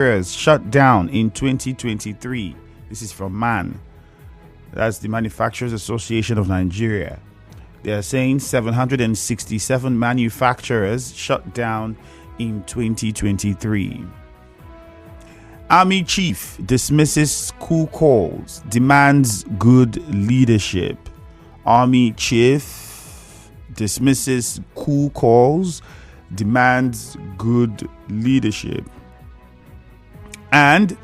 shut down in 2023. This is from MAN. That's the Manufacturers Association of Nigeria. They are saying 767 manufacturers shut down in 2023. Army chief dismisses coup calls, demands good leadership. Army chief dismisses coup calls, demands good leadership. And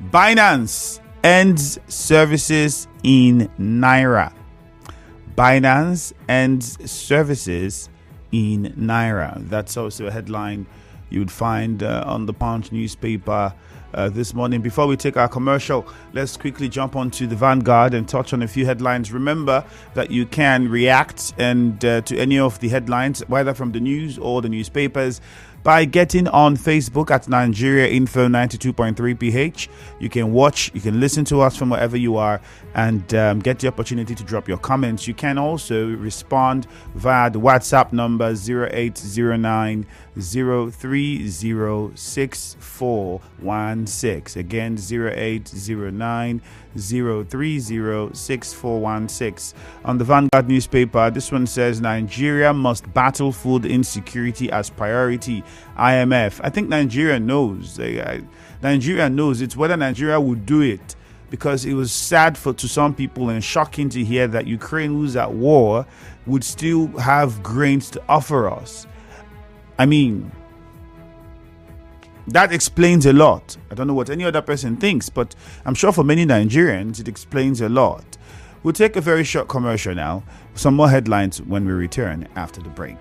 Binance ends services in Naira. Binance ends services in Naira. That's also a headline you would find on the Punch newspaper this morning. Before we take our commercial, let's quickly jump onto the Vanguard and touch on a few headlines. Remember that you can react and to any of the headlines, whether from the news or the newspapers, by getting on Facebook at Nigeria Info 92.3 PH. You can watch, you can listen to us from wherever you are, and get the opportunity to drop your comments. You can also respond via the WhatsApp number 0809 0306416. Again, 0809 0306416. On the Vanguard newspaper, this one says Nigeria must battle food insecurity as priority. IMF. I think Nigeria knows. Nigeria knows. It's whether Nigeria would do it, because it was sad to some people and shocking to hear that Ukraine, who's at war, would still have grains to offer us. I mean, that explains a lot. I don't know what any other person thinks, but I'm sure for many Nigerians, it explains a lot. We'll take a very short commercial now. Some more headlines when we return after the break.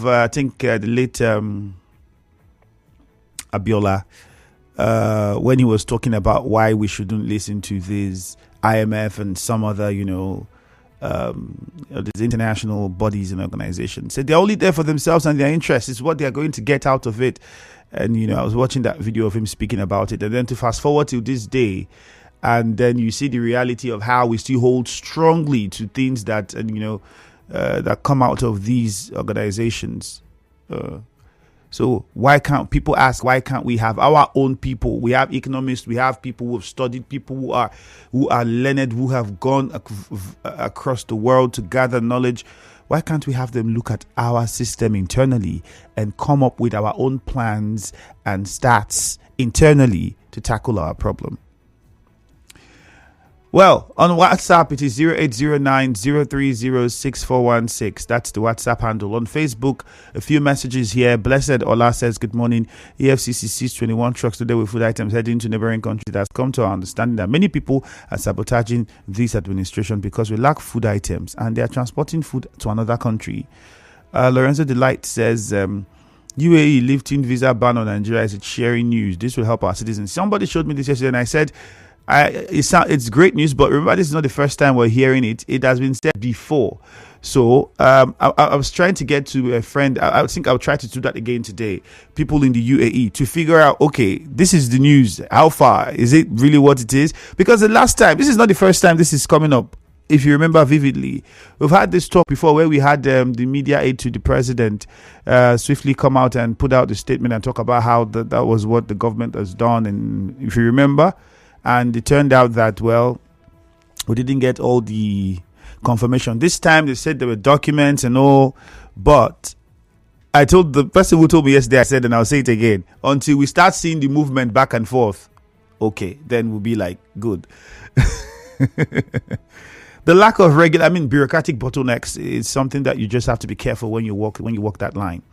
I think the late Abiola, when he was talking about why we shouldn't listen to this IMF and some other, these international bodies and organizations. So they're only there for themselves and their interests. It's what they're going to get out of it. And, I was watching that video of him speaking about it. And then to fast forward to this day, and then you see the reality of how we still hold strongly to things that, that come out of these organizations. So why can't people ask, why can't we have our own people? We have economists, we have people who have studied, people who are learned, who have gone across the world to gather knowledge. Why can't we have them look at our system internally and come up with our own plans and stats internally to tackle our problem? Well, on WhatsApp, it is 0809-030-6416. That's the WhatsApp handle. On Facebook, a few messages here. Blessed Ola says, good morning. EFCC seized 21 trucks today with food items heading to neighboring countries. It has come to our understanding that many people are sabotaging this administration because we lack food items and they are transporting food to another country. Lorenzo Delight says, UAE lifting visa ban on Nigeria is sharing news. This will help our citizens. Somebody showed me this yesterday and I said, it's great news, but remember, this is not the first time we're hearing it. It has been said before. So I was trying to get to a friend. I think I'll try to do that again today. People in the UAE to figure out, okay, this is the news. How far? Is it really what it is? Because the last time, this is not the first time this is coming up. If you remember vividly, we've had this talk before where we had the media aide to the president swiftly come out and put out the statement and talk about how that was what the government has done. And if you remember, and it turned out that, well, we didn't get all the confirmation. This time they said there were documents and all, but I told the person who told me yesterday, I said, and I'll say it again, until we start seeing the movement back and forth, okay, then we'll be like, good. The lack of bureaucratic bottlenecks is something that you just have to be careful when you walk that line.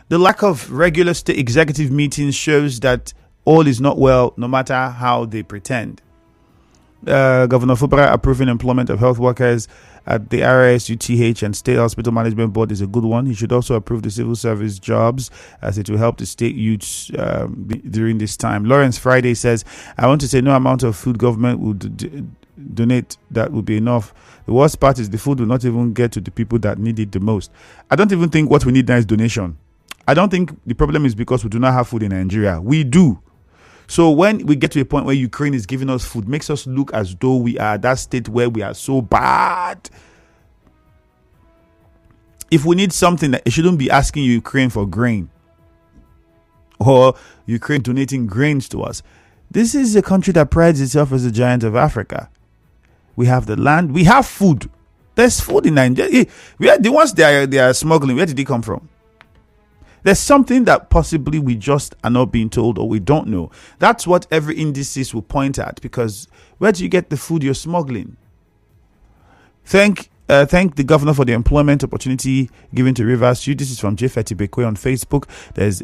The lack of regular state executive meetings shows that all is not well, no matter how they pretend. Governor Fubara approving employment of health workers at the RSUTH and State Hospital Management Board is a good one. He should also approve the civil service jobs, as it will help the state youths during this time. Lawrence Friday says, I want to say no amount of food government would donate that would be enough. The worst part is the food will not even get to the people that need it the most. I don't even think what we need now is donation. I don't think the problem is because we do not have food in Nigeria. We do. So when we get to a point where Ukraine is giving us food, makes us look as though we are that state where we are so bad. If we need something, it shouldn't be asking Ukraine for grain or Ukraine donating grains to us. This is a country that prides itself as a giant of Africa. We have the land, we have food. There's food in Nigeria. The ones they are smuggling, where did it come from? There's something that possibly we just are not being told or we don't know. That's what every indices will point at, because where do you get the food you're smuggling? Thank the governor for the employment opportunity given to Rivers. This is from J. Fetty Bekwe on Facebook. There's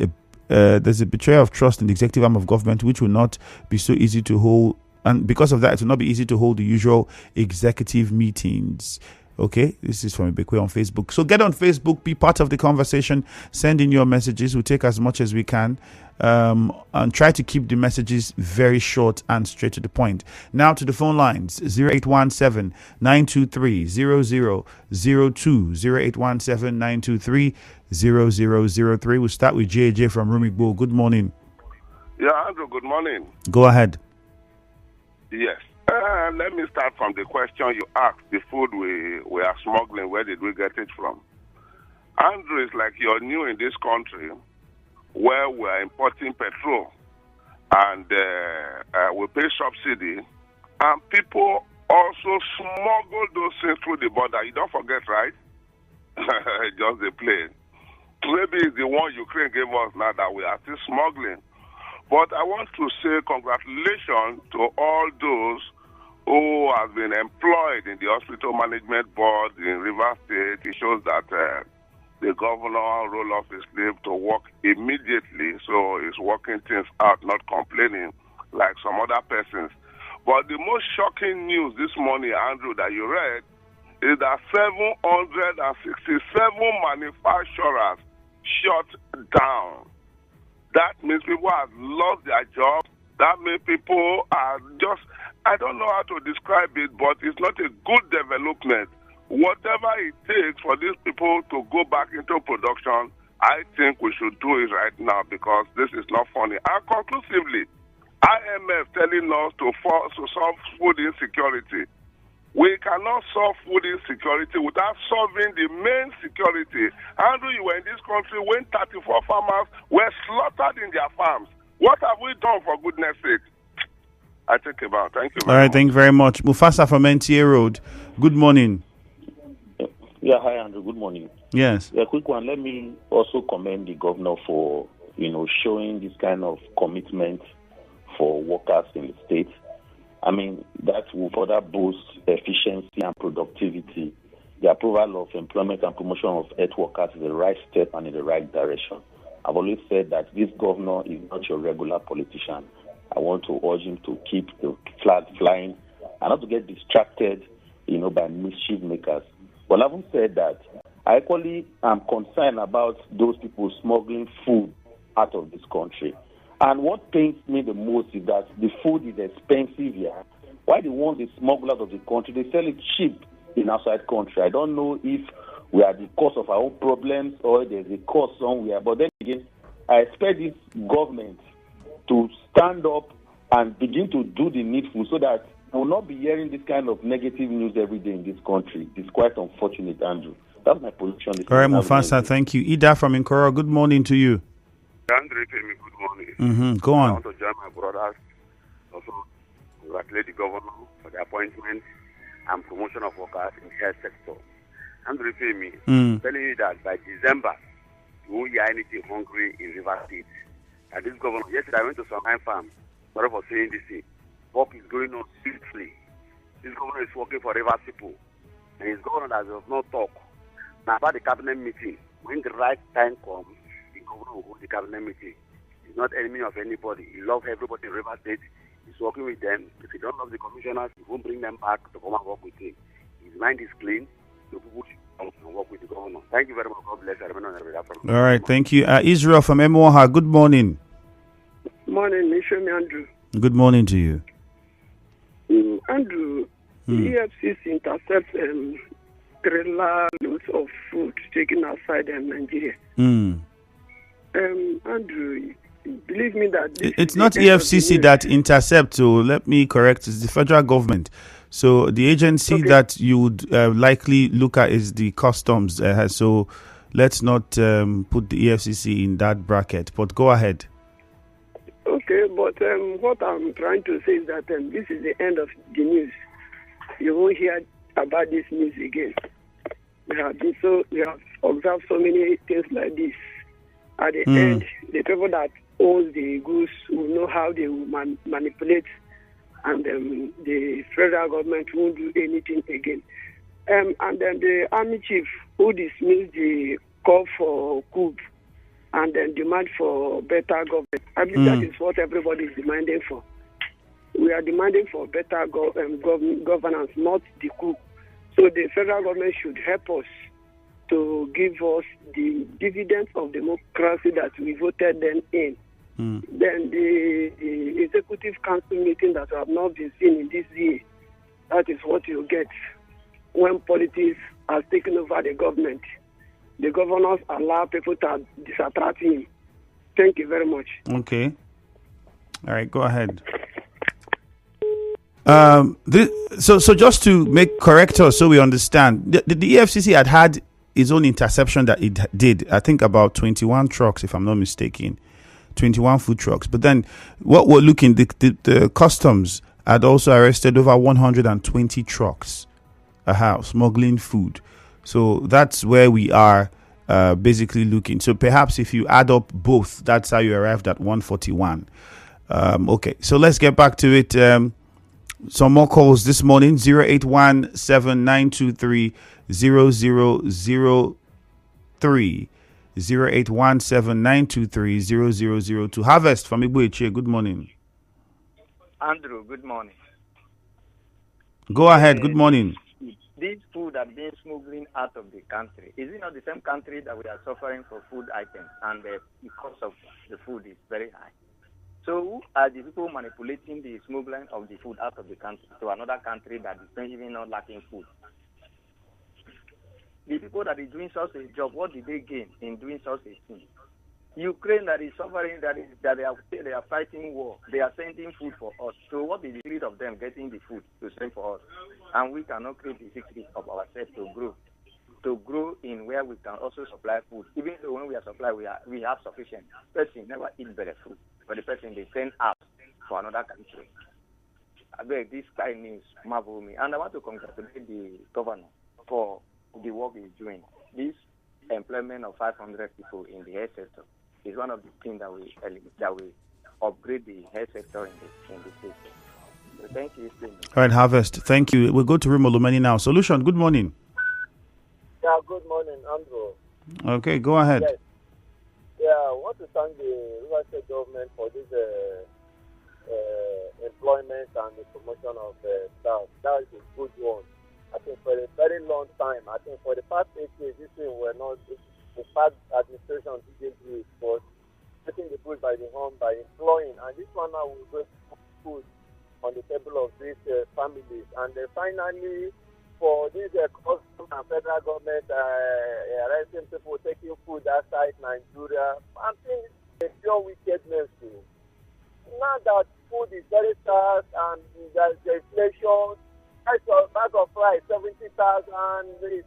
a betrayal of trust in the executive arm of government, which will not be so easy to hold. And because of that, it will not be easy to hold the usual executive meetings. Okay, this is from Bekwe on Facebook. So get on Facebook, be part of the conversation, send in your messages. We'll take as much as we can and try to keep the messages very short and straight to the point. Now to the phone lines, 0817-923-0002, 0817-923-0003. We'll start with JJ from Rumigbo. Good morning. Yeah, Andrew, good morning. Go ahead. Yes. Let me start from the question you asked. The food we are smuggling, where did we get it from? Andrew, it's like you're new in this country where we're importing petrol and we pay subsidy, and people also smuggle those things through the border. You don't forget, right? Just the plane. Maybe it's the one Ukraine gave us now that we are still smuggling. But I want to say congratulations to all those who have been employed in the hospital management board in Rivers State. It shows that the governor roll off his sleeve to work immediately, so he's working things out, not complaining like some other persons. But the most shocking news this morning, Andrew, that you read, is that 767 manufacturers shut down. That means people have lost their jobs. That means people are just, I don't know how to describe it, but it's not a good development. Whatever it takes for these people to go back into production, I think we should do it right now because this is not funny. And conclusively, IMF telling us to solve food insecurity. We cannot solve food insecurity without solving the main security. Andrew, you were in this country when 34 farmers were slaughtered in their farms. What have we done, for goodness sake? I take it back. Thank you very much. All right, thank you very much. Mufasa from NTA Road. Good morning. Yeah, hi, Andrew. Good morning. Yes. A quick one. Let me also commend the governor for, showing this kind of commitment for workers in the state. I mean, that will further boost efficiency and productivity. The approval of employment and promotion of health workers is the right step and in the right direction. I've always said that this governor is not your regular politician. I want to urge him to keep the flag flying and not to get distracted, by mischief makers. But having said that, I equally am concerned about those people smuggling food out of this country. And what pains me the most is that the food is expensive here. Why they want the smuggle out of the country? They sell it cheap in outside country. I don't know if we are the cause of our own problems or there's a cause somewhere. But then again, I expect this government to stand up and begin to do the needful so that we will not be hearing this kind of negative news every day in this country. It's quite unfortunate, Andrew. That's my position. All right, Mufasa, thank you. Ida from Nkoro, good morning to you. Andre, good morning. Go on. I want to join my brothers. Also, congratulate the governor for the appointment and promotion of workers in the health sector. Andre, telling you that by December, you won't hear anything hungry in River State. And this governor, yesterday I went to Songhai Farm. Sorry for saying this thing. Work is going on swiftly. This governor is working for River people. And his governor does not talk. Now about the cabinet meeting, when the right time comes, the governor will hold the cabinet meeting. He's not enemy of anybody. He loves everybody in River State. He's working with them. If he don't love the commissioners, he won't bring them back to come and work with him. His mind is clean. So people should come and work with the governor. Thank you very much. God bless. All right, thank you. Israel from Emoha, good morning. Morning, Mishemi Andrew. Good morning to you. Andrew, EFCC intercepts trailer loads of food taken outside Nigeria. Andrew, believe me that it's not EFCC that intercepts. So let me correct. It's the federal government. So the agency that you would likely look at is the customs. So let's not put the EFCC in that bracket. But go ahead. Okay, but what I'm trying to say is that this is the end of the news. You won't hear about this news again. We have observed so many things like this. At the end, the people that own the goods will know how they will manipulate, and the federal government won't do anything again. And then the army chief who dismissed the call for coup and then demand for better government. I believe that is what everybody is demanding for. We are demanding for better governance, not the coup. So the federal government should help us to give us the dividends of democracy that we voted them in. Then the executive council meeting that have not been seen in this year, that is what you get when politics has taken over the government. The governors allow people to disattract him. Thank you very much. Okay. All right, go ahead. So just to make correct us so we understand, the EFCC had its own interception that it did, I think about 21 trucks, if I'm not mistaken, 21 food trucks. But then what we're looking, the customs had also arrested over 120 trucks, smuggling food. So that's where we are basically looking. So perhaps if you add up both, that's how you arrived at 141. Okay, so let's get back to it. Some more calls this morning, 0817-923-0003, 0817-923-0002. Harvest from Igboeche, good morning. Andrew, good morning. Go ahead, good morning. this food that being smuggling out of the country, is it not the same country that we are suffering for food items and the cost of the food is very high? So who are the people manipulating the smuggling of the food out of the country to another country that is even not lacking food? The people that is doing such a job, what did they gain in doing such a thing? Ukraine that is suffering, that they are fighting war, they are sending food for us. So what is the secret of them getting the food to send for us? And we cannot create the secret of ourselves to grow in where we can also supply food. Even though when we are supply, we have sufficient. Person never eat better food, but the person they send out for another country. I beg, this kind of news marvel me, and I want to congratulate the governor for the work he's doing. This employment of 500 people in the health sector is one of the things that we upgrade the health sector in the state. So thank you. All right, Harvest. Thank you. We'll go to Remo Lumeni now. Solution. Good morning. Yeah. Good morning, Andrew. Okay, go ahead. Yes. Yeah, I want to thank the River State government for this employment and the promotion of staff. That is a good one. I think for a very long time, I think for the past 8 years, this thing were not, the past administration didn't do it, but taking the food by the home, by employing, and this one now will go put food on the table of these families. And finally, for this custom and federal government arresting people taking food outside Nigeria, I think it's pure wickedness too. Now that food is very scarce and there's inflation, a bag of rice, 70,000,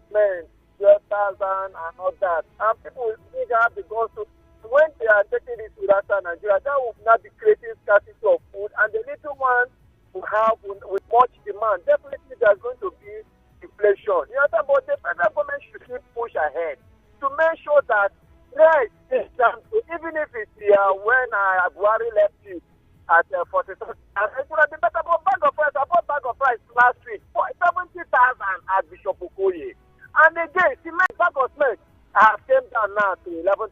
cement, 12,000, and all that. And people think have the guns to, when they are taking this food outside Nigeria, that will not be creating scarcity of food, and the little ones who have with much demand, definitely there's going to be inflation. You know, but the federal government should keep push ahead to make sure that rice is down. So even if it's when Buhari left it at 40,000, it would have been better for a bag of rice. I bought a bag of rice last week for 70,000 at Bishop Okoye. And again, cement, bag of cement came down now to 11,000.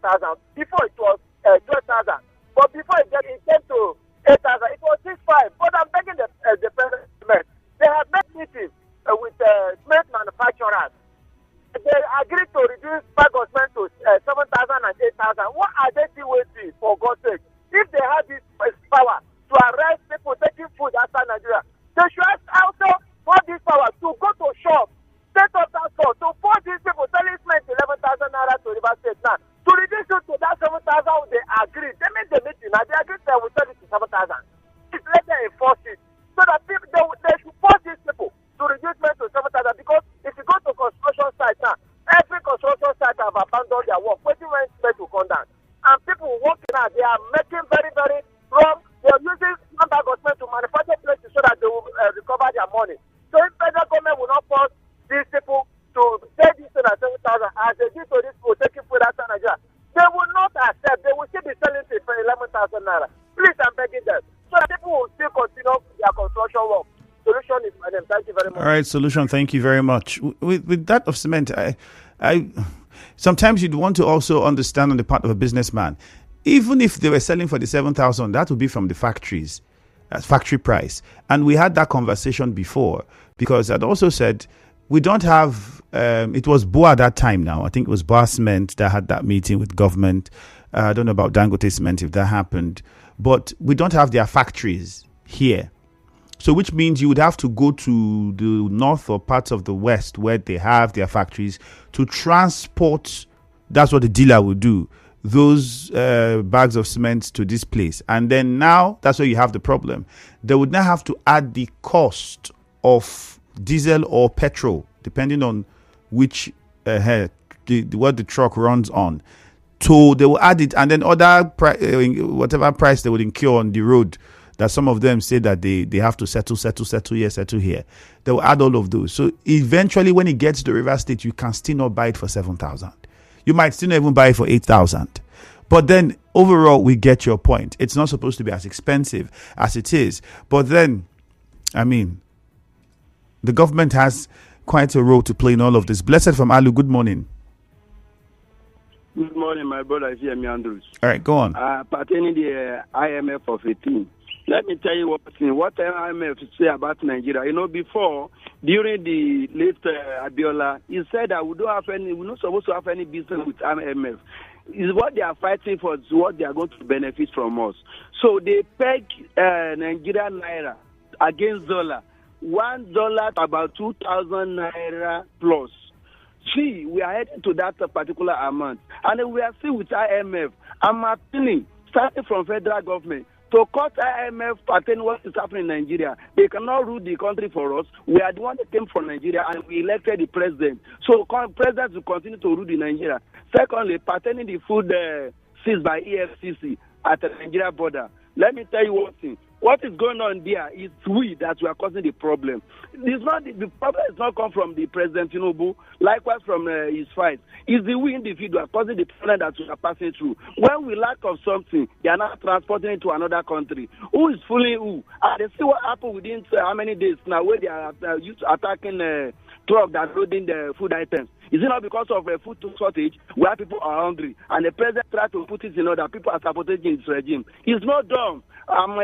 Before it was 12,000. But before it came to 8,000, it was 6,500. But I'm begging the president, they have made meetings with cement manufacturers. They agreed to reduce bag of cement to 7,000 and 8,000. What are they still waiting for, God's sake? If they have this power to arrest people taking food outside Nigeria, they should also have this power to go to shops, set up that store, to force these people selling cement 11,000 naira to River State now. To reduce it to that 7,000, they agree. They made the meeting now. They agreed they will sell it to 7,000. Let them enforce it. So that people, they should force these people to reduce cement to 7,000, because if you go to construction site now, every construction site have abandoned their work, waiting when cement will come down. And people working out, they are making very, very wrong. They are using one bag of cement to manufacture places so that they will recover their money. So if federal government will not force these people to take this to 7,000 as they did to these people taking food outside Nigeria, they will not accept. They will still be selling it for 11,000 naira. Please, I'm begging them. So that people will still continue their construction work. Solution is my name. Thank you very much. All right, Solution. Thank you very much. With that of cement, I sometimes you'd want to also understand on the part of a businessman, even if they were selling for the 7,000, that would be from the factories, factory price. And we had that conversation before, because I'd also said we don't have, it was BOA at that time now. I think it was BOA Cement that had that meeting with government. I don't know about Dangote Cement if that happened, but we don't have their factories here. So which means you would have to go to the north or parts of the west where they have their factories to transport. That's what the dealer would do, those bags of cement to this place. And then now that's where you have the problem. They would now have to add the cost of diesel or petrol, depending on which what the truck runs on. So they will add it, and then other whatever price they would incur on the road, that some of them say that they have to settle here. They will add all of those. So eventually when it gets to River State, you can still not buy it for 7,000. You might still not even buy it for 8,000. But then overall, we get your point. It's not supposed to be as expensive as it is. But then, I mean, the government has quite a role to play in all of this. Blessed from Alu, good morning. Good morning, my brother. It's Yemi Andrews. All right, go on. Pertaining the IMF of 18, Let me tell you what IMF say about Nigeria. Before, during the late Abiola, he said that we're not supposed to have any business with IMF. Is what they are fighting for, is what they are going to benefit from us. So they peg Nigerian naira against dollar. $1 to about 2,000 naira plus. See, we are heading to that particular amount. And we are still with IMF. I'm appealing, starting from federal government, to cut IMF pertaining what is happening in Nigeria. They cannot rule the country for us. We are the one that came from Nigeria and we elected the president. So presidents will continue to rule the Nigeria. Secondly, pertaining the food seized by EFCC at the Nigeria border. Let me tell you one thing. What is going on there is we that we are causing the problem. The problem is not come from the President Tinubu, likewise from his fight. It's the we individuals causing the problem that we are passing through. When we lack of something, they are not transporting it to another country. Who is fooling who? And they see what happened within how many days now where they are used to attacking truck that loading the food items. Is it not because of a food shortage where people are hungry and the president tried to put it in order, people are sabotaging his regime? He's not dumb. I'm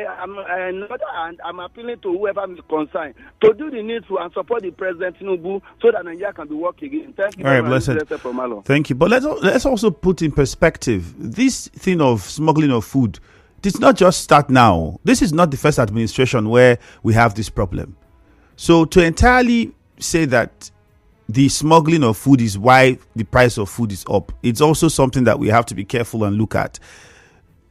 appealing to whoever is concerned to do the needful and support the president Tinubu so that Nigeria can be working again. Thank you. All right, blessed. Thank you. But let's also put in perspective this thing of smuggling of food. Did not just start now. This is not the first administration where we have this problem. So to entirely say that the smuggling of food is why the price of food is up, it's also something that we have to be careful and look at.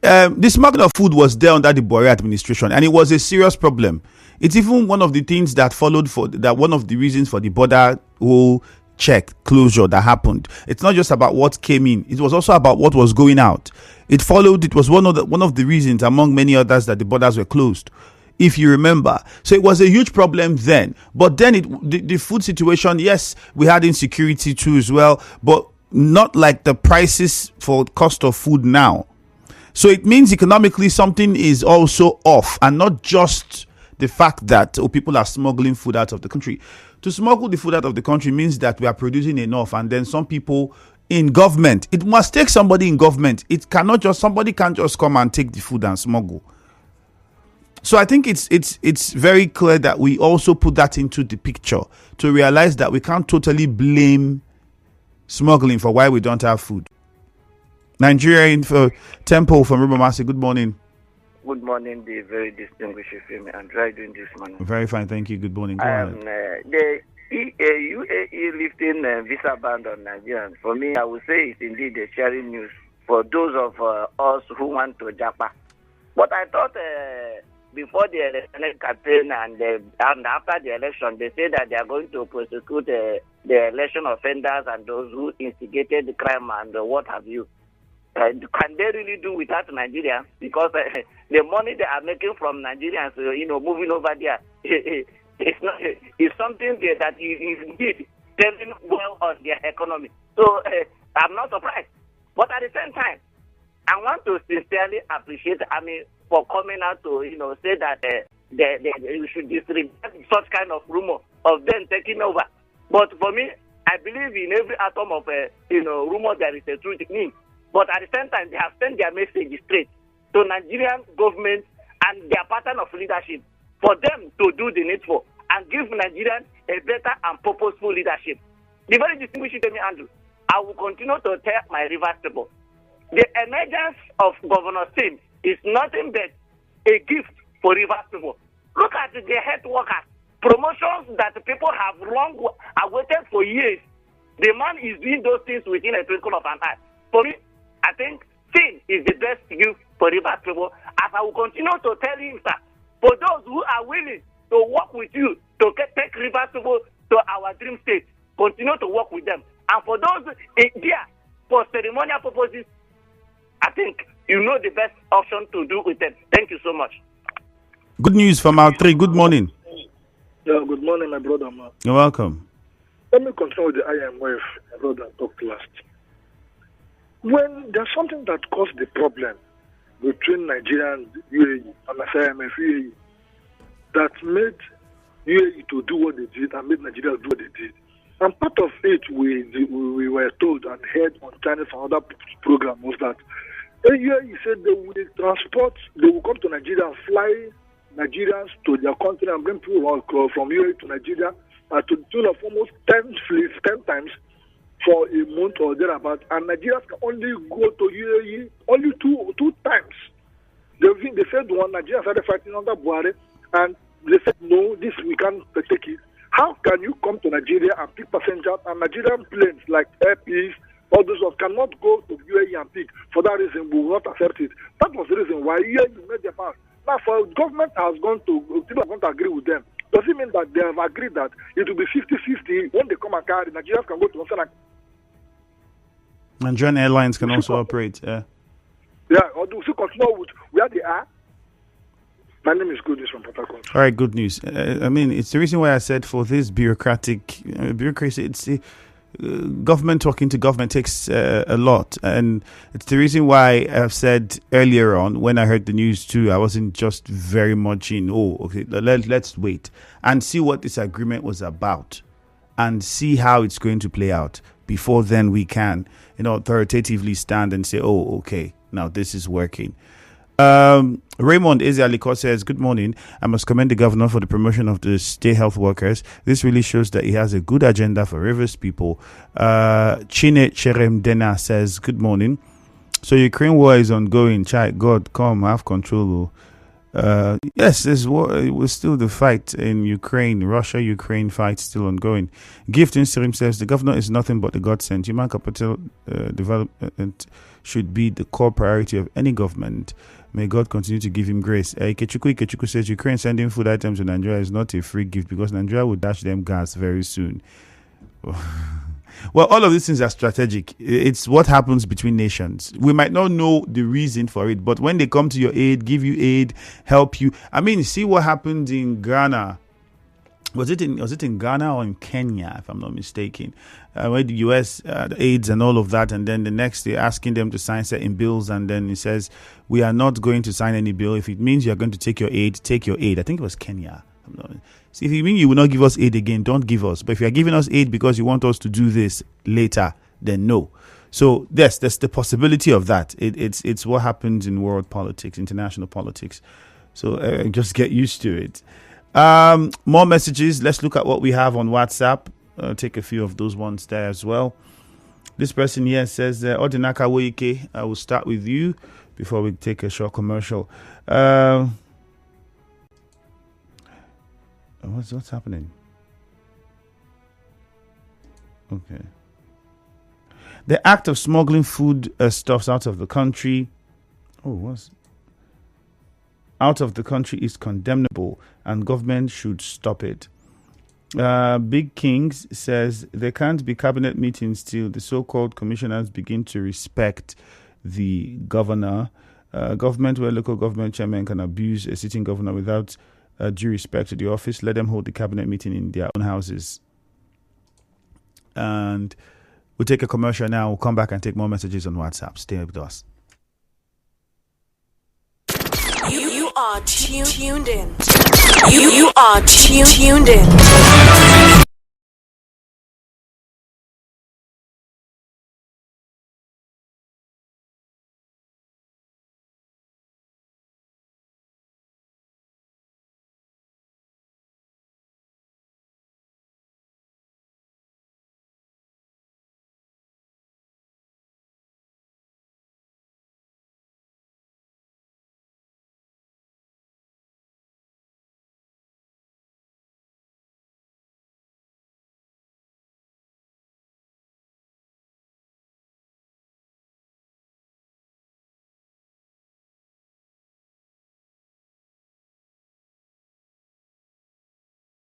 The smuggling of food was there under the Buhari administration, and it was a serious problem. It's even one of the things that followed one of the reasons for the border whole check closure that happened. It's not just about what came in; it was also about what was going out. It was one of the reasons, among many others, that the borders were closed, if you remember. So it was a huge problem then. But then the food situation, yes, we had insecurity too as well, but not like the prices for cost of food now. So it means economically something is also off, and not just the fact that people are smuggling food out of the country. To smuggle the food out of the country means that we are producing enough, and then some people in government, it must take somebody in government. Somebody can't just come and take the food and smuggle. So I think it's very clear that we also put that into the picture to realize that we can't totally blame smuggling for why we don't have food. Nigerian for Temple from Rubamasi. Good morning. Good morning, the very distinguished Femi. And how are you doing this morning? Very fine, thank you. Good morning. Go ahead. The UAE lifting visa ban on Nigerians, for me, I would say it's indeed a sharing news for those of us who want to japa. But I thought before the election campaign and after the election, they say that they are going to prosecute the election offenders and those who instigated the crime and what have you. Can they really do without Nigeria? Because the money they are making from Nigerians, moving over there, it's something that is indeed telling well on their economy. So I'm not surprised. But at the same time, I want to sincerely appreciate, for coming out to, say that we should disregard such kind of rumor of them taking over. But for me, I believe in every atom of, rumor there is a truth in it. But at the same time, they have sent their message straight to Nigerian government and their pattern of leadership for them to do the needful and give Nigerians a better and purposeful leadership. The very distinguished Andrew, I will continue to tell my Rivers people. The emergence of Governor Sim is nothing but a gift for Rivers people. Look at the health workers, promotions that people have long awaited for years. The man is doing those things within a twinkle of an eye. For me, I think Sim is the best gift for Rivers people. As I will continue to tell him, sir, for those who are willing to work with you to take Rivers people to our dream state, continue to work with them. And for those there for ceremonial purposes, I think you know the best option to do with them. Thank you so much. Good news from our three. Good morning. Yeah, good morning, my brother. Man. You're welcome. Let me continue with the IMF, my brother talked last. When there's something that caused the problem between Nigeria and UAE, and I say IMF, UAE, that made UAE to do what they did and made Nigeria do what they did. And part of it, we were told and heard on China's and other program was that UAE said they will come to Nigeria and fly Nigerians to their country and bring people from UAE to Nigeria to the tune of almost 10 times for a month or thereabout, and Nigerians can only go to UAE only two times. They said one, Nigeria started fighting under Buhari, and they said no, this we can't take it. How can you come to Nigeria and pick passengers, and Nigerian planes like Air Peace, all those cannot go to UAE and pick? For that reason, we will not accept it. That was the reason why UAE made their part. Now, for government has gone to, people are going to agree with them. Does it mean that they have agreed that it will be 50-50 when they come and carry? Nigerians can go to Osana. Nigerian airlines can also operate. Yeah, or do we continue with where they are? My name is Goodness from Port Harcourt. All right, good news. I mean, it's the reason why I said for this bureaucracy, it's government talking to government takes a lot. And it's the reason why I've said earlier on, when I heard the news too, I wasn't just very much in, let's wait and see what this agreement was about and see how it's going to play out. Before then we can, authoritatively stand and say, oh, okay, now this is working. Raymond Ezialiko says, good morning. I must commend the governor for the promotion of the state health workers. This really shows that he has a good agenda for Rivers people. Chine Cheremdena says, good morning. So Ukraine war is ongoing. God, come, have control. Yes, there's war. It was still the fight in Ukraine. Russia-Ukraine fight still ongoing. Gift Instagram says, the governor is nothing but the God sent. Human capital development should be the core priority of any government. May God continue to give him grace. Ikechuku says, Ukraine sending food items to Nigeria is not a free gift because Nigeria will dash them gas very soon. Well, all of these things are strategic. It's what happens between nations. We might not know the reason for it, but when they come to your aid, give you aid, help you. I mean, see what happened in Ghana. Was it in Ghana or in Kenya, if I'm not mistaken, where the US aids and all of that, and then the next day asking them to sign certain bills, and then it says, we are not going to sign any bill. If it means you're going to take your aid, take your aid. I think it was Kenya. See, if you mean you will not give us aid again, don't give us. But if you are giving us aid because you want us to do this later, then no. So yes, there's the possibility of that. It's what happens in world politics, international politics. So just get used to it. More messages. Let's look at what we have on WhatsApp. Take a few of those ones there as well. This person here says, Odinaka Woike, I will start with you before we take a short commercial. What's happening? Okay. The act of smuggling food stuffs out of the country. Out of the country is condemnable, and government should stop it. Big Kings says there can't be cabinet meetings till the so-called commissioners begin to respect the governor. Government where local government chairman can abuse a sitting governor without due respect to the office, let them hold the cabinet meeting in their own houses. And we'll take a commercial now. We'll come back and take more messages on WhatsApp. Stay with us. You are tuned in. You are tuned in